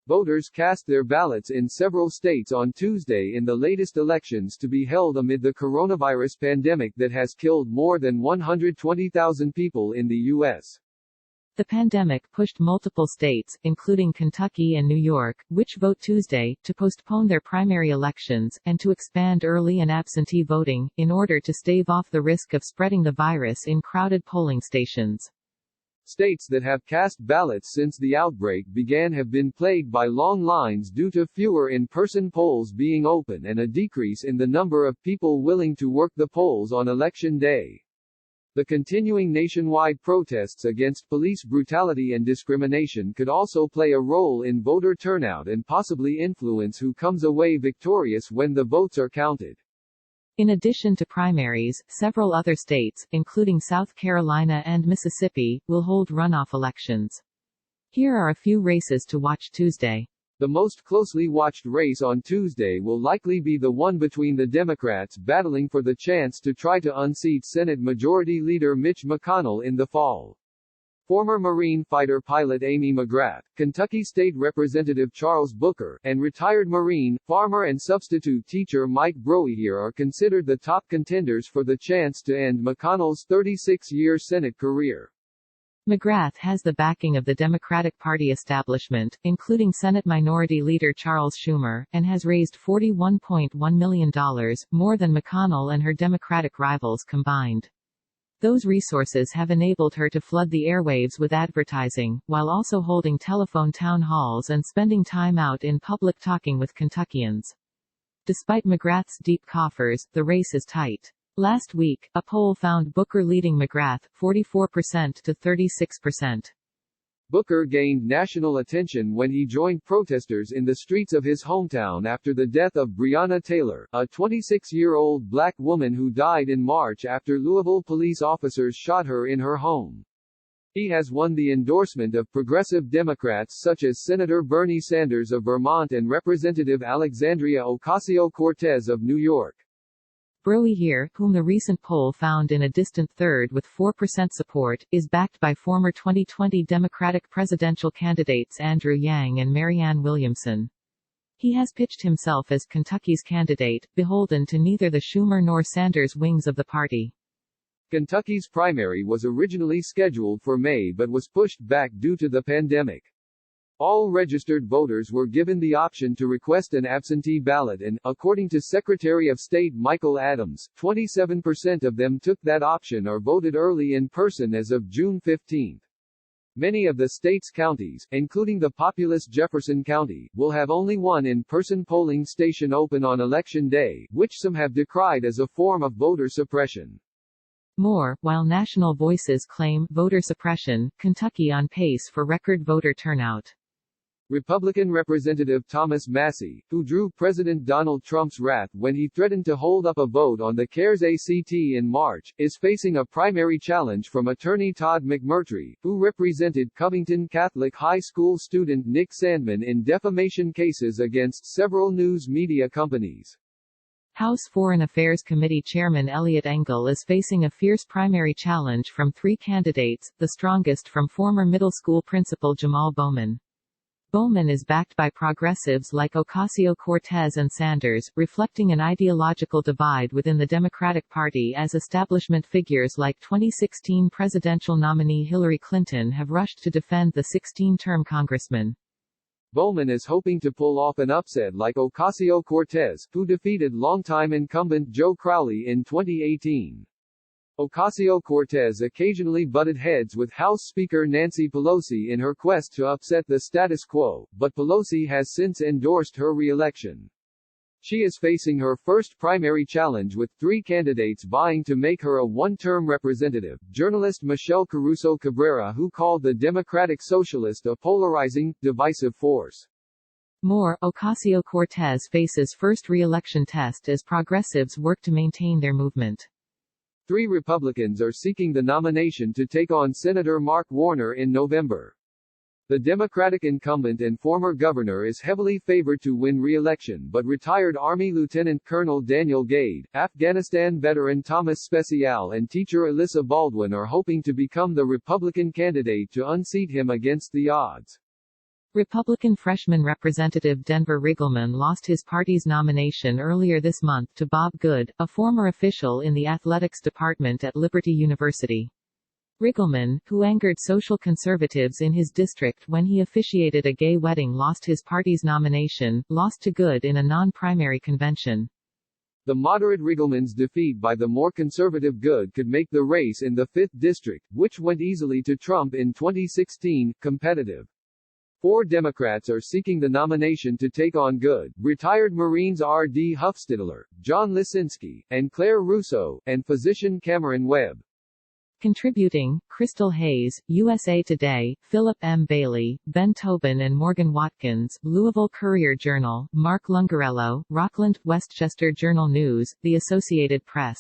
Voters cast their ballots in several states on Tuesday in the latest elections to be held amid the coronavirus pandemic that has killed more than 120,000 people in the U.S. The pandemic pushed multiple states, including Kentucky and New York, which vote Tuesday, to postpone their primary elections, and to expand early and absentee voting, in order to stave off the risk of spreading the virus in crowded polling stations. States that have cast ballots since the outbreak began have been plagued by long lines due to fewer in-person polls being open and a decrease in the number of people willing to work the polls on Election Day. The continuing nationwide protests against police brutality and discrimination could also play a role in voter turnout and possibly influence who comes away victorious when the votes are counted. In addition to primaries, several other states, including South Carolina and Mississippi, will hold runoff elections. Here are a few races to watch Tuesday. The most closely watched race on Tuesday will likely be the one between the Democrats battling for the chance to try to unseat Senate Majority Leader Mitch McConnell in the fall. Former Marine fighter pilot Amy McGrath, Kentucky State Representative Charles Booker, and retired Marine, farmer and substitute teacher Mike Broehier are considered the top contenders for the chance to end McConnell's 36-year Senate career. McGrath has the backing of the Democratic Party establishment, including Senate Minority Leader Charles Schumer, and has raised $41.1 million, more than McConnell and her Democratic rivals combined. Those resources have enabled her to flood the airwaves with advertising, while also holding telephone town halls and spending time out in public talking with Kentuckians. Despite McGrath's deep coffers, the race is tight. Last week, a poll found Booker leading McGrath, 44% to 36%. Booker gained national attention when he joined protesters in the streets of his hometown after the death of Breonna Taylor, a 26-year-old black woman who died in March after Louisville police officers shot her in her home. He has won the endorsement of progressive Democrats such as Senator Bernie Sanders of Vermont and Representative Alexandria Ocasio-Cortez of New York. Broehier, whom the recent poll found in a distant third with 4% support, is backed by former 2020 Democratic presidential candidates Andrew Yang and Marianne Williamson. He has pitched himself as Kentucky's candidate, beholden to neither the Schumer nor Sanders wings of the party. Kentucky's primary was originally scheduled for May but was pushed back due to the pandemic. All registered voters were given the option to request an absentee ballot and, according to Secretary of State Michael Adams, 27% of them took that option or voted early in person as of June 15. Many of the state's counties, including the populous Jefferson County, will have only one in-person polling station open on Election Day, which some have decried as a form of voter suppression. More, while national voices claim voter suppression, Kentucky on pace for record voter turnout. Republican Representative Thomas Massie, who drew President Donald Trump's wrath when he threatened to hold up a vote on the CARES Act in March, is facing a primary challenge from attorney Todd McMurtry, who represented Covington Catholic High School student Nick Sandman in defamation cases against several news media companies. House Foreign Affairs Committee Chairman Eliot Engel is facing a fierce primary challenge from three candidates, the strongest from former middle school principal Jamal Bowman. Bowman is backed by progressives like Ocasio-Cortez and Sanders, reflecting an ideological divide within the Democratic Party as establishment figures like 2016 presidential nominee Hillary Clinton have rushed to defend the 16-term congressman. Bowman is hoping to pull off an upset like Ocasio-Cortez, who defeated longtime incumbent Joe Crowley in 2018. Ocasio-Cortez occasionally butted heads with House Speaker Nancy Pelosi in her quest to upset the status quo, but Pelosi has since endorsed her re-election. She is facing her first primary challenge with three candidates vying to make her a one-term representative, journalist Michelle Caruso Cabrera, who called the Democratic Socialist a polarizing, divisive force. More, Ocasio-Cortez faces first re-election test as progressives work to maintain their movement. Three Republicans are seeking the nomination to take on Senator Mark Warner in November. The Democratic incumbent and former governor is heavily favored to win re-election, but retired Army Lieutenant Colonel Daniel Gade, Afghanistan veteran Thomas Speciale and teacher Alyssa Baldwin are hoping to become the Republican candidate to unseat him against the odds. Republican freshman Representative Denver Riggleman lost his party's nomination earlier this month to Bob Good, a former official in the athletics department at Liberty University. Riggleman, who angered social conservatives in his district when he officiated a gay wedding, lost his party's nomination, lost to Good in a non-primary convention. The moderate Riggleman's defeat by the more conservative Good could make the race in the 5th District, which went easily to Trump in 2016, competitive. 4 Democrats are seeking the nomination to take on Good: retired Marines R.D. Huffstidler, John Lisinski, and Claire Russo, and physician Cameron Webb. Contributing: Crystal Hayes, USA Today, Philip M. Bailey, Ben Tobin and Morgan Watkins, Louisville Courier-Journal, Mark Lungarello, Rockland, Westchester Journal News, The Associated Press.